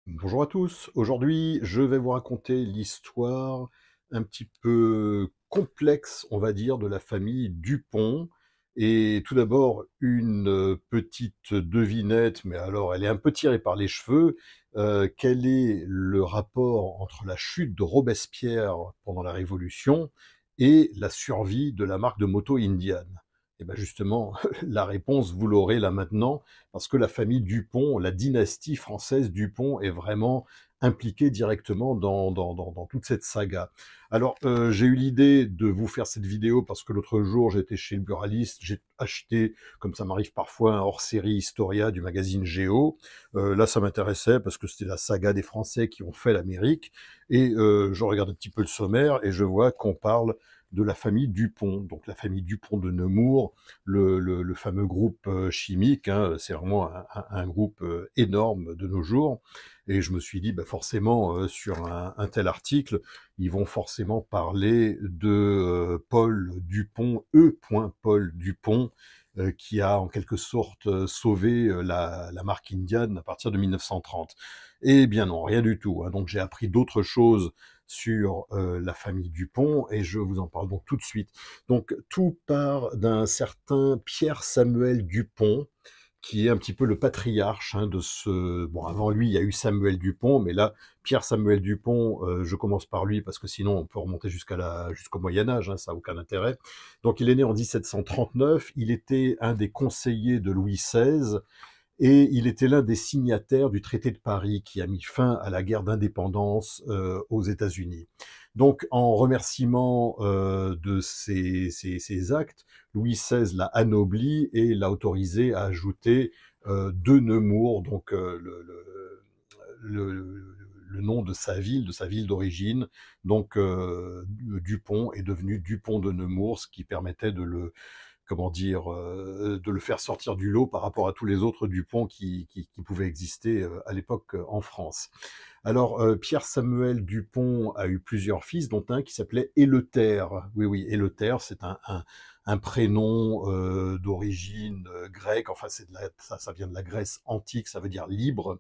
Bonjour à tous. Aujourd'hui, je vais vous raconter l'histoire un petit peu complexe, on va dire, de la famille Dupont. Et tout d'abord, une petite devinette, mais alors elle est un peu tirée par les cheveux. Quel est le rapport entre la chute de Robespierre pendant la Révolution et la survie de la marque de moto Indian? Et bien justement, la réponse, vous l'aurez là maintenant, parce que la famille Dupont, la dynastie française Dupont est vraiment impliquée directement dans toute cette saga. Alors, j'ai eu l'idée de vous faire cette vidéo parce que l'autre jour, j'étais chez le buraliste, j'ai acheté, comme ça m'arrive parfois, un hors-série Historia du magazine Géo. Là, ça m'intéressait parce que c'était la saga des Français qui ont fait l'Amérique. Et je regarde un petit peu le sommaire et je vois qu'on parle de la famille Dupont, donc la famille Dupont de Nemours, le fameux groupe chimique, hein, c'est vraiment un groupe énorme de nos jours. Et je me suis dit, bah forcément, sur un tel article, ils vont forcément parler de Paul Dupont, Paul Dupont, qui a en quelque sorte sauvé la marque Indian à partir de 1930. Eh bien non, rien du tout, hein. Donc j'ai appris d'autres choses sur la famille Dupont et je vous en parle donc tout de suite. Donc tout part d'un certain Pierre-Samuel Dupont, qui est un petit peu le patriarche hein, de ce... Bon, avant lui, il y a eu Samuel Dupont, mais là, Pierre-Samuel Dupont, je commence par lui, parce que sinon, on peut remonter jusqu'au Moyen-Âge, hein, ça n'a aucun intérêt. Donc, il est né en 1739, il était un des conseillers de Louis XVI, et il était l'un des signataires du traité de Paris qui a mis fin à la guerre d'indépendance aux États-Unis. Donc, en remerciement de ces actes, Louis XVI l'a anobli et l'a autorisé à ajouter de Nemours, donc le nom de sa ville d'origine. Donc, Dupont est devenu Dupont de Nemours, ce qui permettait de le comment dire, de le faire sortir du lot par rapport à tous les autres Dupont qui pouvaient exister à l'époque en France. Alors, Pierre-Samuel Dupont a eu plusieurs fils, dont un qui s'appelait Éleuther. Oui, oui, Éleuther, c'est un prénom d'origine grecque, enfin, ça vient de la Grèce antique, ça veut dire libre.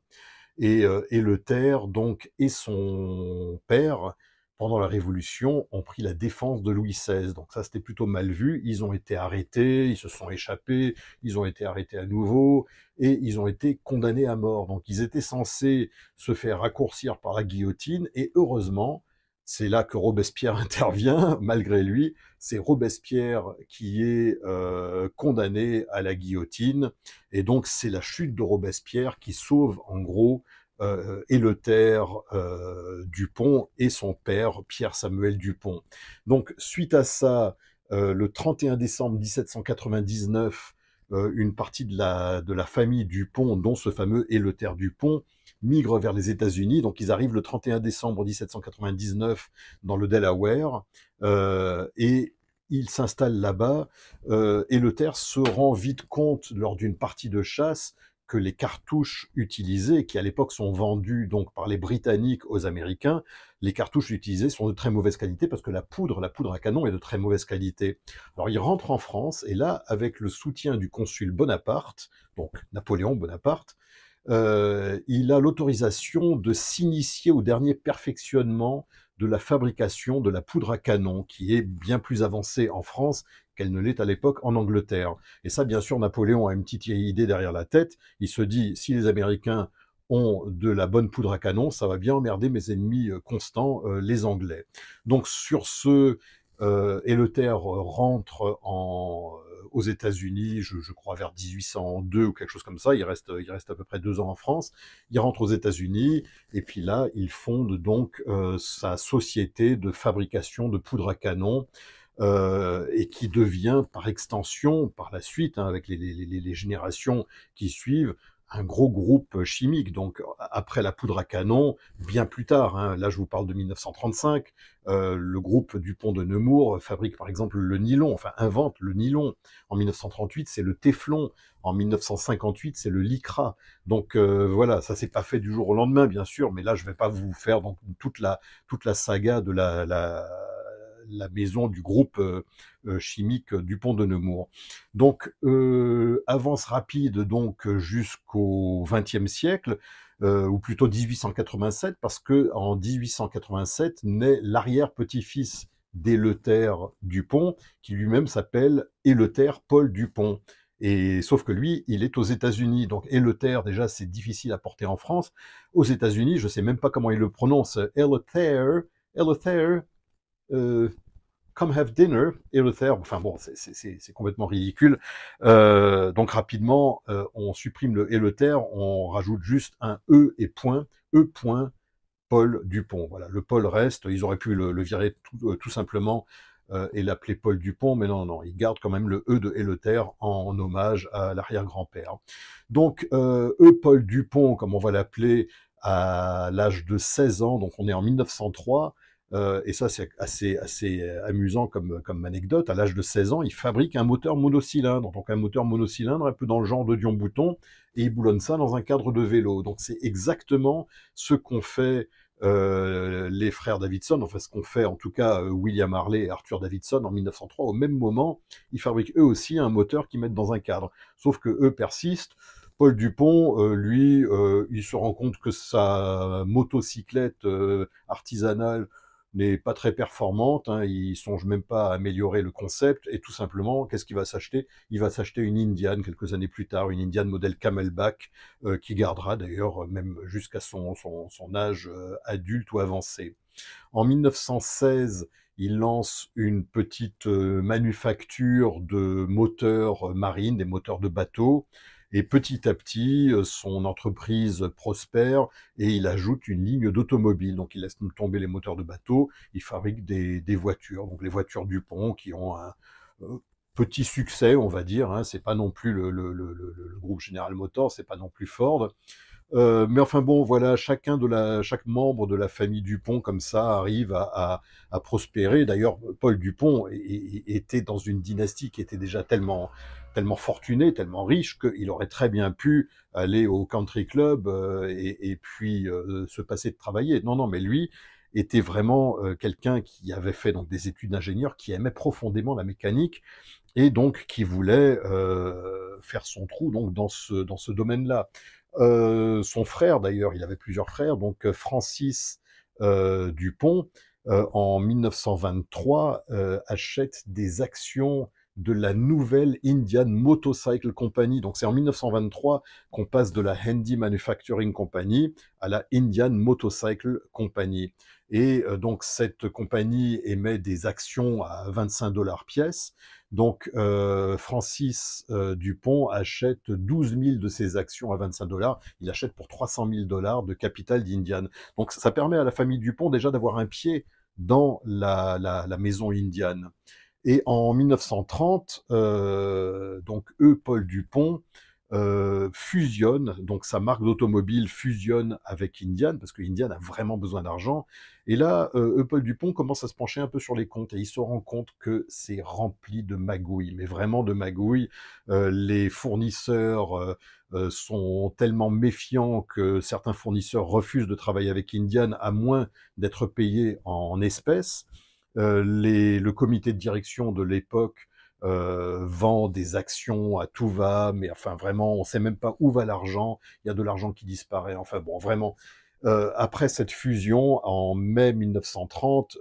Et le Terre, donc, et son père, pendant la Révolution, ont pris la défense de Louis XVI. Donc ça, c'était plutôt mal vu. Ils ont été arrêtés, ils se sont échappés, ils ont été arrêtés à nouveau, et ils ont été condamnés à mort. Donc ils étaient censés se faire raccourcir par la guillotine, et heureusement, c'est là que Robespierre intervient, malgré lui. C'est Robespierre qui est condamné à la guillotine, et donc c'est la chute de Robespierre qui sauve en gros Éleuther Dupont et son père Pierre-Samuel Dupont. Donc suite à ça, le 31 décembre 1799, une partie de la famille Dupont, dont ce fameux Éleuther Dupont, migre vers les États-Unis. Donc ils arrivent le 31 décembre 1799 dans le Delaware et il s'installe là-bas. Éleuther se rend vite compte lors d'une partie de chasse que les cartouches utilisées, qui à l'époque sont vendues donc par les Britanniques aux Américains, les cartouches utilisées sont de très mauvaise qualité parce que la poudre à canon est de très mauvaise qualité. Alors il rentre en France et là, avec le soutien du consul Bonaparte, donc Napoléon Bonaparte, il a l'autorisation de s'initier au dernier perfectionnement de la fabrication de la poudre à canon, qui est bien plus avancée en France qu'elle ne l'est à l'époque en Angleterre. Et ça, bien sûr, Napoléon a une petite idée derrière la tête. Il se dit, si les Américains ont de la bonne poudre à canon, ça va bien emmerder mes ennemis constants, les Anglais. Donc sur ce, Éleuther rentre aux États-Unis, je crois vers 1802 ou quelque chose comme ça. Il reste à peu près 2 ans en France. Il rentre aux États-Unis et puis là, il fonde donc sa société de fabrication de poudre à canon. Et qui devient par extension, par la suite, hein, avec les générations qui suivent, un gros groupe chimique. Donc après la poudre à canon, bien plus tard, hein, là je vous parle de 1935, le groupe Dupont de Nemours fabrique par exemple le nylon, enfin invente le nylon. En 1938, c'est le téflon. En 1958, c'est le lycra. Donc voilà, ça s'est pas fait du jour au lendemain, bien sûr, mais là je vais pas vous faire donc toute la saga de la maison du groupe chimique Dupont de Nemours. Donc avance rapide donc jusqu'au XXe siècle. ou plutôt 1887, parce que en 1887 naît l'arrière-petit-fils d'Éleuthère Dupont, qui lui-même s'appelle Éleuthère Paul Dupont. Et sauf que lui, il est aux États-Unis. Donc Éleuthère, déjà, c'est difficile à porter en France. Aux États-Unis, je ne sais même pas comment il le prononce. Éleuthère, Éleuthère, euh, come have dinner, Éleuthère. Enfin bon, c'est complètement ridicule. Donc rapidement, on supprime le Éleuthère, on rajoute juste un E et point, E point Paul Dupont. Voilà, le Paul reste. Ils auraient pu le virer tout simplement et l'appeler Paul Dupont, mais non, non, ils gardent quand même le E de Éleuthère en hommage à l'arrière-grand-père. Donc, Paul Dupont, comme on va l'appeler, à l'âge de 16 ans, donc on est en 1903, et ça c'est assez amusant comme anecdote, à l'âge de 16 ans, il fabrique un moteur monocylindre, donc un moteur monocylindre un peu dans le genre de Dion-Bouton, et il boulonne ça dans un cadre de vélo. Donc c'est exactement ce qu'ont fait les frères Davidson, enfin ce qu'ont fait en tout cas William Harley et Arthur Davidson en 1903. Au même moment, ils fabriquent eux aussi un moteur qu'ils mettent dans un cadre. Sauf que eux persistent. Paul Dupont, lui, il se rend compte que sa motocyclette artisanale n'est pas très performante, hein, il songe même pas à améliorer le concept, et tout simplement, qu'est-ce qu'il va s'acheter? Il va s'acheter une Indian quelques années plus tard, une Indian modèle Camelback, qui gardera d'ailleurs même jusqu'à son âge adulte ou avancé. En 1916, il lance une petite manufacture de moteurs marines, des moteurs de bateaux, et petit à petit, son entreprise prospère et il ajoute une ligne d'automobile. Donc il laisse tomber les moteurs de bateaux, il fabrique des voitures, donc les voitures Dupont qui ont un petit succès, on va dire. Hein. C'est pas non plus le groupe General Motors, c'est pas non plus Ford. Mais enfin bon, voilà, chaque membre de la famille Dupont, comme ça, arrive à prospérer. D'ailleurs, Paul Dupont était dans une dynastie qui était déjà tellement fortunée, tellement riche, qu'il aurait très bien pu aller au country club et puis se passer de travailler. Non, non, mais lui était vraiment quelqu'un qui avait fait donc des études d'ingénieur, qui aimait profondément la mécanique et donc qui voulait faire son trou donc dans ce domaine-là. Son frère, d'ailleurs, il avait plusieurs frères, donc Francis Dupont, en 1923, achète des actions de la nouvelle Indian Motorcycle Company. Donc c'est en 1923 qu'on passe de la Handy Manufacturing Company à la Indian Motorcycle Company. Et donc cette compagnie émet des actions à 25 $ pièce. Donc Francis Dupont achète 12 000 de ses actions à 25 $. Il achète pour 300 000 $ de capital d'Indian. Donc ça permet à la famille Dupont déjà d'avoir un pied dans la maison indienne. Et en 1930, donc Paul Dupont, fusionne, donc sa marque d'automobile fusionne avec Indian, parce que Indian a vraiment besoin d'argent. Et là, Paul Dupont commence à se pencher un peu sur les comptes et il se rend compte que c'est rempli de magouilles, mais vraiment de magouilles. Les fournisseurs sont tellement méfiants que certains fournisseurs refusent de travailler avec Indian à moins d'être payés en espèces. Le comité de direction de l'époque vend des actions à tout va, mais enfin vraiment, on sait même pas où va l'argent, il y a de l'argent qui disparaît, enfin bon, vraiment. Après cette fusion, en mai 1930,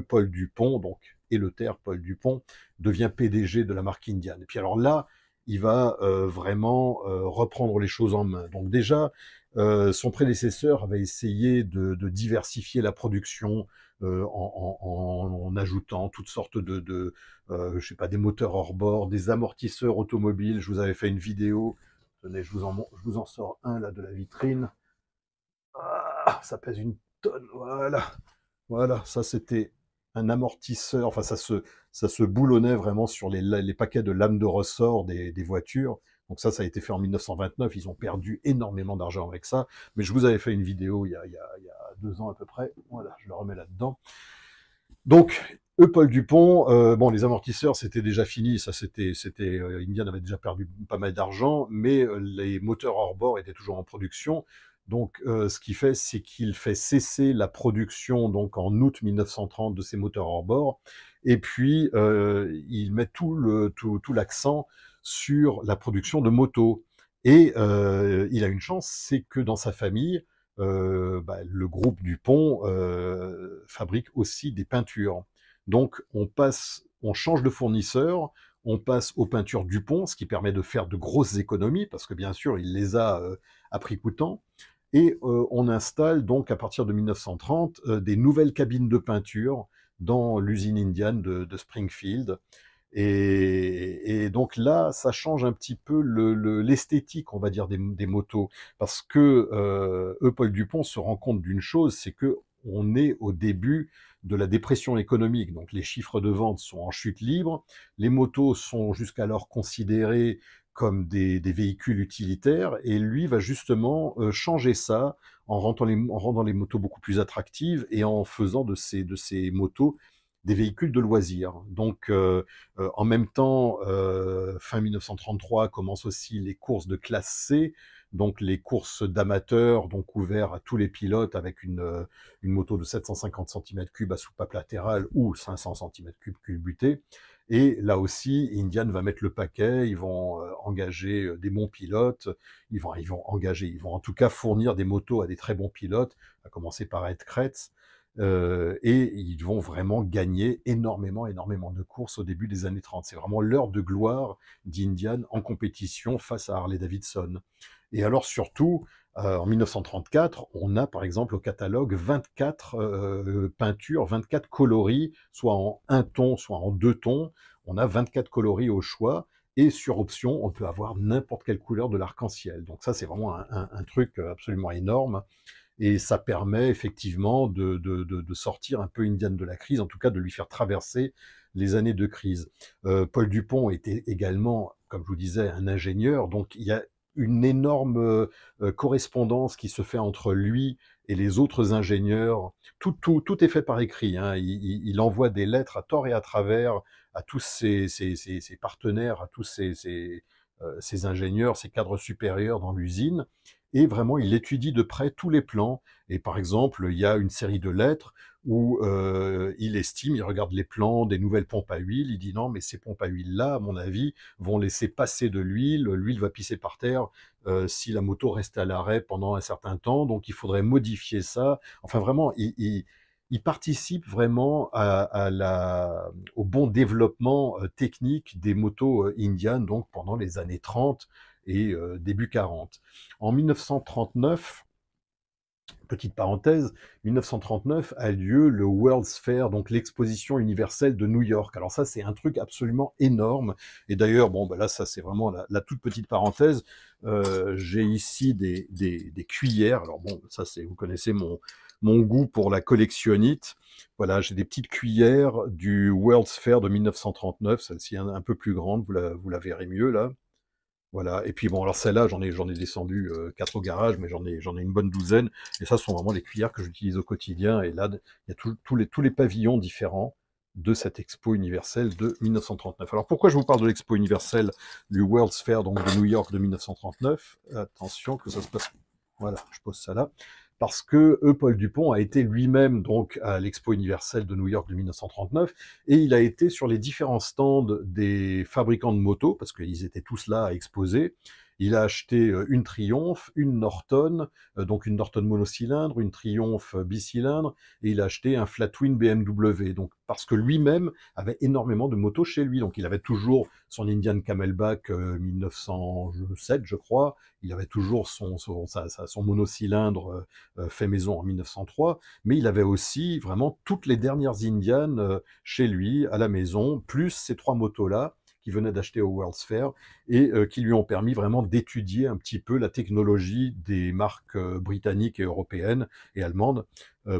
Paul Dupont, donc Éleuthère Paul Dupont, devient PDG de la marque Indian. Et puis alors là, il va vraiment reprendre les choses en main. Donc déjà, son prédécesseur avait essayé de diversifier la production en ajoutant toutes sortes je sais pas, des moteurs hors bord, des amortisseurs automobiles. Je vous avais fait une vidéo. Tenez, je vous en sors un là de la vitrine. Ah, ça pèse une tonne. Voilà, voilà. Ça c'était un amortisseur. Enfin, ça se boulonnait vraiment sur les paquets de lames de ressort des voitures. Donc ça a été fait en 1929. Ils ont perdu énormément d'argent avec ça. Mais je vous avais fait une vidéo il y a 2 ans à peu près. Voilà, je le remets là-dedans. Donc, Paul Dupont, bon, les amortisseurs, c'était déjà fini, ça Indian avait déjà perdu pas mal d'argent, mais les moteurs hors bord étaient toujours en production. Donc, ce qu'il fait, c'est qu'il fait cesser la production donc en août 1930 de ces moteurs hors bord, et puis il met tout l'accent sur la production de motos. Et il a une chance, c'est que dans sa famille, le groupe Dupont fabrique aussi des peintures. Donc on change de fournisseur, on passe aux peintures Dupont, ce qui permet de faire de grosses économies, parce que bien sûr, il les a à prix coûtant. Et on installe donc à partir de 1930 des nouvelles cabines de peinture dans l'usine Indian de Springfield. Et donc là, ça change un petit peu l'esthétique, on va dire, des motos, parce que Paul Dupont se rend compte d'une chose, c'est que on est au début de la dépression économique, donc les chiffres de vente sont en chute libre, les motos sont jusqu'alors considérées comme des véhicules utilitaires, et lui va justement changer ça en rendant les motos beaucoup plus attractives et en faisant de ces motos des véhicules de loisirs. Donc, en même temps, fin 1933, commencent aussi les courses de classe C, donc les courses d'amateurs, donc ouvertes à tous les pilotes avec une moto de 750 cm3 à soupape latérale ou 500 cm3 culbuté. Et là aussi, Indian va mettre le paquet, ils vont engager des bons pilotes, ils vont engager, ils vont en tout cas fournir des motos à des très bons pilotes, à commencer par Ed Kretz, et ils vont vraiment gagner énormément de courses au début des années 30. C'est vraiment l'heure de gloire d'Indian en compétition face à Harley-Davidson. Et alors surtout, en 1934, on a par exemple au catalogue 24 peintures, 24 coloris, soit en un ton, soit en deux tons. On a 24 coloris au choix. Et sur option, on peut avoir n'importe quelle couleur de l'arc-en-ciel. Donc ça, c'est vraiment un truc absolument énorme. Et ça permet effectivement de sortir un peu Indian de la crise, en tout cas de lui faire traverser les années de crise. Paul Dupont était également, comme je vous disais, un ingénieur, donc il y a une énorme correspondance qui se fait entre lui et les autres ingénieurs. Tout est fait par écrit, hein. Il envoie des lettres à tort et à travers à tous ses partenaires, à tous ses ingénieurs, ses cadres supérieurs dans l'usine, et vraiment il étudie de près tous les plans. Et par exemple, il y a une série de lettres où il estime, il regarde les plans des nouvelles pompes à huile, il dit non, mais ces pompes à huile là, à mon avis, vont laisser passer de l'huile va pisser par terre si la moto reste à l'arrêt pendant un certain temps, donc il faudrait modifier ça. Enfin vraiment, il participe vraiment au bon développement technique des motos Indian, donc pendant les années 30 et début 40. En 1939, petite parenthèse, 1939 a lieu le World's Fair, donc l'exposition universelle de New York. Alors ça, c'est un truc absolument énorme. Et d'ailleurs, bon, là, ça, c'est vraiment la toute petite parenthèse. J'ai ici des cuillères. Alors bon, ça, vous connaissez mon goût pour la collectionnite. Voilà, j'ai des petites cuillères du World's Fair de 1939. Celle-ci est un peu plus grande, vous la verrez mieux là. Voilà. Et puis bon, alors celle-là, j'en ai descendu 4 au garage, mais j'en ai une bonne douzaine. Et ça, ce sont vraiment les cuillères que j'utilise au quotidien. Et là, il y a tous les pavillons différents de cette expo universelle de 1939. Alors pourquoi je vous parle de l'expo universelle du World's Fair, donc de New York de 1939? Attention que ça se passe. Voilà, je pose ça là. Parce que Paul Dupont a été lui-même donc à l'Expo universelle de New York de 1939, et il a été sur les différents stands des fabricants de motos, parce qu'ils étaient tous là à exposer. Il a acheté une Triumph, une Norton, donc une Norton monocylindre, une Triumph bicylindre, et il a acheté un flat twin BMW, donc parce que lui-même avait énormément de motos chez lui. Donc il avait toujours son Indian Camelback 1907, je crois. Il avait toujours son monocylindre fait maison en 1903, mais il avait aussi vraiment toutes les dernières Indian chez lui, à la maison, plus ces 3 motos-là qu'il venait d'acheter au World's Fair, et qui lui ont permis vraiment d'étudier un petit peu la technologie des marques britanniques et européennes et allemandes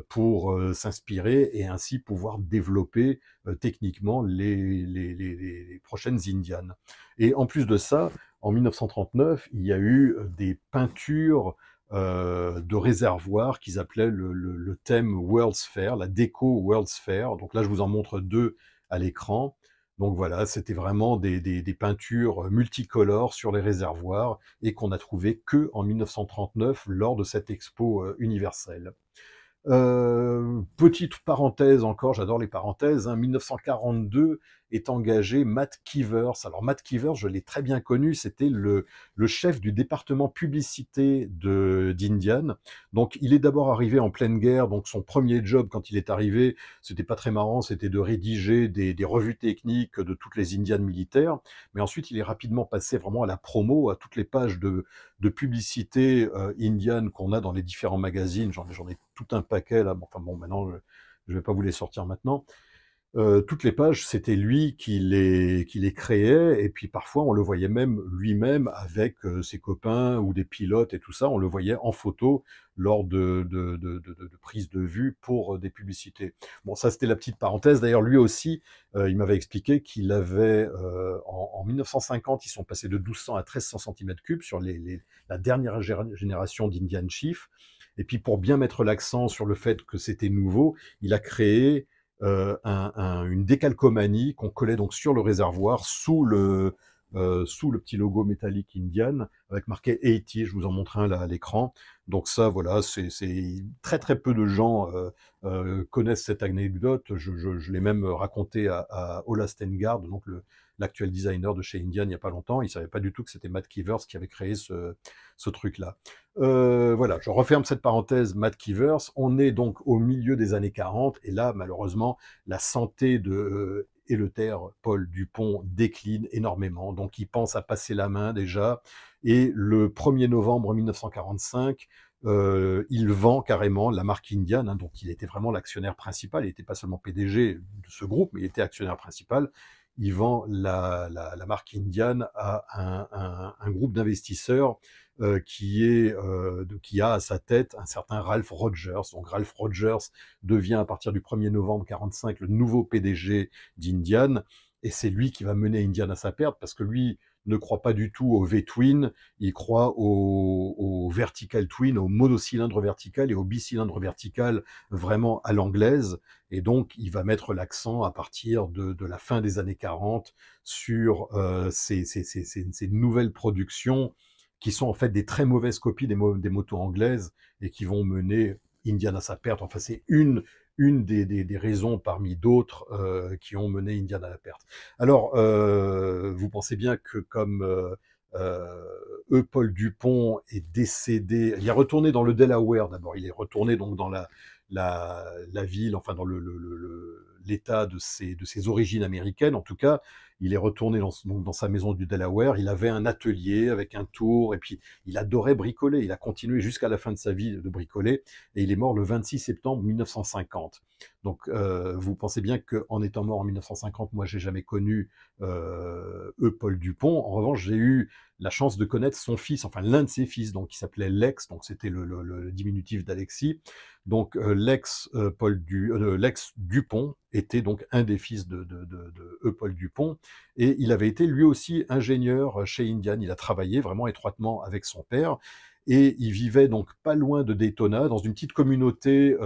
pour s'inspirer et ainsi pouvoir développer techniquement les prochaines Indian. Et en plus de ça, en 1939, il y a eu des peintures de réservoirs qu'ils appelaient le thème World's Fair, la déco World's Fair. Donc là, je vous en montre 2 à l'écran. Donc voilà, c'était vraiment des peintures multicolores sur les réservoirs et qu'on a trouvé que en 1939 lors de cette expo universelle. Petite parenthèse encore, j'adore les parenthèses, hein, 1942 est engagé Matt Keevers. Alors Matt Keevers, je l'ai très bien connu, c'était le chef du département publicité d'Indian. Donc il est d'abord arrivé en pleine guerre, donc son premier job quand il est arrivé, c'était pas très marrant, c'était de rédiger des revues techniques de toutes les Indians militaires, mais ensuite il est rapidement passé vraiment à la promo, à toutes les pages de publicité Indian qu'on a dans les différents magazines, j'en ai tout un paquet là, enfin bon maintenant je vais pas vous les sortir maintenant. Toutes les pages, c'était lui qui les créait, et puis parfois on le voyait même lui-même avec ses copains ou des pilotes et tout ça, on le voyait en photo lors de prises de vue pour des publicités. Bon, ça c'était la petite parenthèse. D'ailleurs, lui aussi, il m'avait expliqué qu'il avait, en 1950, ils sont passés de 1200 à 1300 cm3 sur la dernière génération d'Indian Chief. Et puis pour bien mettre l'accent sur le fait que c'était nouveau, il a créé une décalcomanie qu'on collait donc sur le réservoir sous le petit logo métallique Indian avec marqué 80. Je vous en montre un là à l'écran. Donc ça, voilà, c'est très très peu de gens connaissent cette anecdote. Je l'ai même raconté à Ola Stengard, donc l'actuel designer de chez Indian, il n'y a pas longtemps. Il savait pas du tout que c'était Matt Keevers qui avait créé ce truc-là. Voilà, je referme cette parenthèse, Matt Keevers. On est donc au milieu des années 40, et là, malheureusement, la santé de Eleuther Paul Dupont décline énormément. Donc, il pense à passer la main déjà. Et le 1er novembre 1945, il vend carrément la marque Indian, hein, donc il était vraiment l'actionnaire principal. Il n'était pas seulement PDG de ce groupe, mais il était actionnaire principal. Il vend la marque Indian à un groupe d'investisseurs qui a à sa tête un certain Ralph Rogers. Donc Ralph Rogers devient à partir du 1er novembre 45 le nouveau PDG d'Indian, et c'est lui qui va mener Indian à sa perte, parce que lui ne croit pas du tout au V-twin, il croit au vertical twin, au monocylindre vertical et au bicylindre vertical vraiment à l'anglaise, et donc il va mettre l'accent à partir de la fin des années 40 sur ces nouvelles productions qui sont en fait des très mauvaises copies des motos anglaises et qui vont mener Indian à sa perte. Enfin, c'est une des raisons parmi d'autres qui ont mené Indian à la perte. Alors, vous pensez bien que comme Paul Dupont est décédé, il est retourné dans le Delaware d'abord, il est retourné donc dans la ville, enfin dans l'état de ses origines américaines en tout cas. Il est retourné dans sa maison du Delaware, il avait un atelier avec un tour, et puis il adorait bricoler, il a continué jusqu'à la fin de sa vie de bricoler, et il est mort le 26 septembre 1950. Donc vous pensez bien qu'en étant mort en 1950, moi j'ai jamais connu Paul Dupont. En revanche, j'ai eu la chance de connaître son fils, enfin l'un de ses fils, donc qui s'appelait Lex, donc c'était le diminutif d'Alexis. Donc Lex Dupont était donc un des fils de Paul Dupont, et il avait été lui aussi ingénieur chez Indian. Il a travaillé vraiment étroitement avec son père, et il vivait donc pas loin de Daytona, dans une petite communauté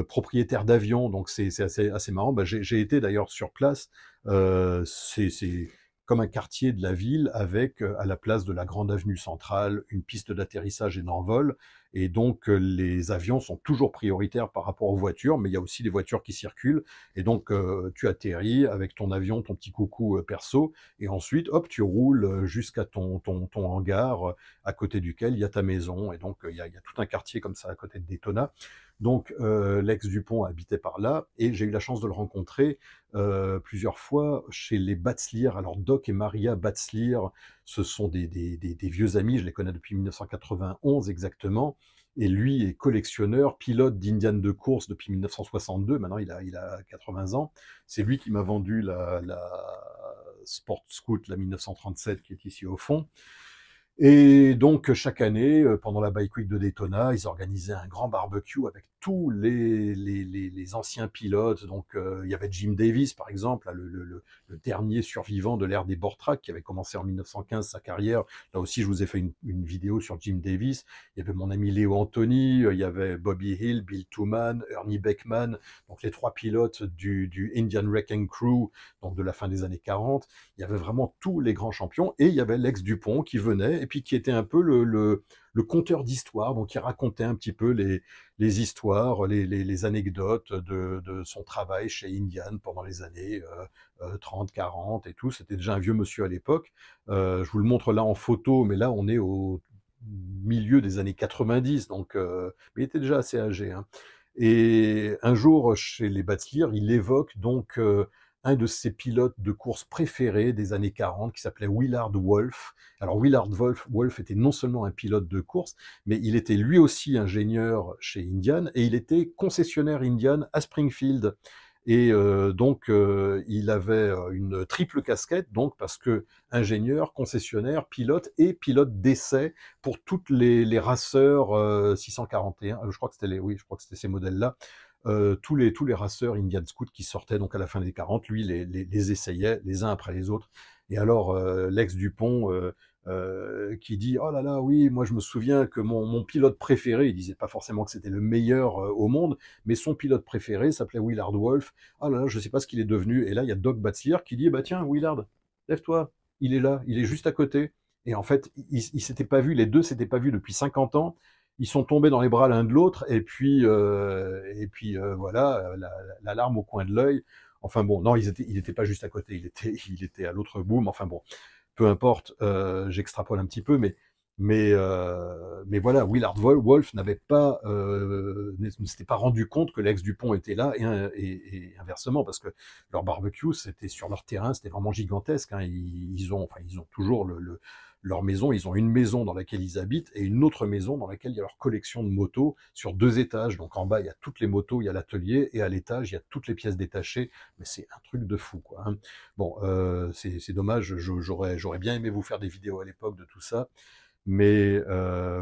propriétaires d'avions. Donc c'est assez marrant. Bah, j'ai été d'ailleurs sur place. C'est comme un quartier de la ville avec, à la place de la grande avenue centrale, une piste d'atterrissage et d'envol. Et donc les avions sont toujours prioritaires par rapport aux voitures, mais il y a aussi des voitures qui circulent. Et donc tu atterris avec ton avion, ton petit coucou perso, et ensuite hop, tu roules jusqu'à ton hangar à côté duquel il y a ta maison. Et donc il y a tout un quartier comme ça à côté de Daytona. Donc Lex Dupont habitait par là, et j'ai eu la chance de le rencontrer plusieurs fois chez les Batslier. Alors Doc et Maria Batslier, ce sont des vieux amis, je les connais depuis 1991 exactement, et lui est collectionneur, pilote d'Indian de course depuis 1962, maintenant il a 80 ans. C'est lui qui m'a vendu la Sport Scout, la 1937, qui est ici au fond. Et donc, chaque année, pendant la Bike Week de Daytona, ils organisaient un grand barbecue avec tous les anciens pilotes. Donc, il y avait Jim Davis, par exemple, là, le dernier survivant de l'ère des Bortrack, qui avait commencé en 1915 sa carrière. Là aussi, je vous ai fait une vidéo sur Jim Davis. Il y avait mon ami Léo Anthony, il y avait Bobby Hill, Bill Tooman, Ernie Beckman, donc les trois pilotes du Indian Wrecking Crew, donc de la fin des années 40. Il y avait vraiment tous les grands champions, et il y avait Lex Dupont qui venait, et puis qui était un peu le conteur d'histoires, donc il racontait un petit peu les histoires, les anecdotes de son travail chez Indian pendant les années 30, 40 et tout. C'était déjà un vieux monsieur à l'époque. Je vous le montre là en photo, mais là on est au milieu des années 90, donc mais il était déjà assez âgé, hein. Et un jour, chez les Batlir, il évoque donc un de ses pilotes de course préférés des années 40, qui s'appelait Willard Wolf. Alors Willard Wolf était non seulement un pilote de course, mais il était lui aussi ingénieur chez Indian, et il était concessionnaire Indian à Springfield. Et donc, il avait une triple casquette, donc parce que ingénieur, concessionnaire, pilote et pilote d'essai pour toutes les raceurs 641. Je crois que c'était oui, je crois que c'était ces modèles-là. Tous les raceurs Indian Scout qui sortaient donc à la fin des 40, lui les essayait les uns après les autres. Et alors l'ex Dupont qui dit oh là là oui, moi je me souviens que mon pilote préféré, il disait pas forcément que c'était le meilleur au monde, mais son pilote préféré s'appelait Willard Wolf. Oh là là, je sais pas ce qu'il est devenu. Et là il y a Doc Batsier qui dit bah tiens Willard, lève-toi, il est là, il est juste à côté. Et en fait ils s'étaient pas vus, les deux s'étaient pas vus depuis 50 ans. Ils sont tombés dans les bras l'un de l'autre et puis voilà la larme au coin de l'œil. Enfin bon, non, il était pas juste à côté, il était à l'autre bout. Mais enfin bon, peu importe, j'extrapole un petit peu, mais voilà, Willard Wolf n'avait pas, ne s'était pas rendu compte que l'ex Dupont était là, et inversement, parce que leur barbecue, c'était sur leur terrain, c'était vraiment gigantesque, hein. Ils ont toujours leur maison, ils ont une maison dans laquelle ils habitent et une autre maison dans laquelle il y a leur collection de motos sur 2 étages. Donc en bas, il y a toutes les motos, il y a l'atelier, et à l'étage, il y a toutes les pièces détachées. Mais c'est un truc de fou, quoi, hein. Bon, c'est dommage, j'aurais bien aimé vous faire des vidéos à l'époque de tout ça, mais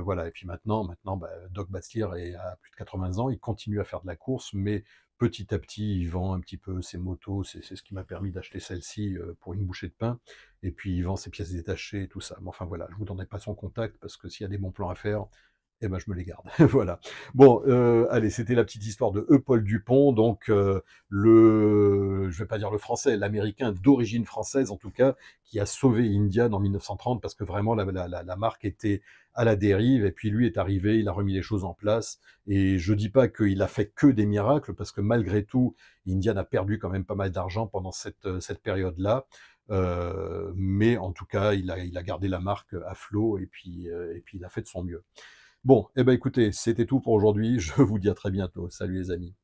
voilà. Et puis maintenant, bah, Doc Bastier a plus de 80 ans, il continue à faire de la course, mais petit à petit, il vend un petit peu ses motos. C'est ce qui m'a permis d'acheter celle-ci pour une bouchée de pain. Et puis il vend ses pièces détachées et tout ça. Mais enfin voilà, je vous donnerai pas son contact parce que s'il y a des bons plans à faire, eh ben je me les garde. Voilà. Bon, allez, c'était la petite histoire de Paul Dupont, donc je vais pas dire le français, l'américain d'origine française en tout cas, qui a sauvé Indian en 1930 parce que vraiment la marque était à la dérive, et puis lui est arrivé, il a remis les choses en place. Et je dis pas qu'il a fait que des miracles, parce que malgré tout, Indian a perdu quand même pas mal d'argent pendant cette période-là. Mais en tout cas, il a gardé la marque à flot, et puis il a fait de son mieux. Bon, eh ben écoutez, c'était tout pour aujourd'hui. Je vous dis à très bientôt. Salut les amis.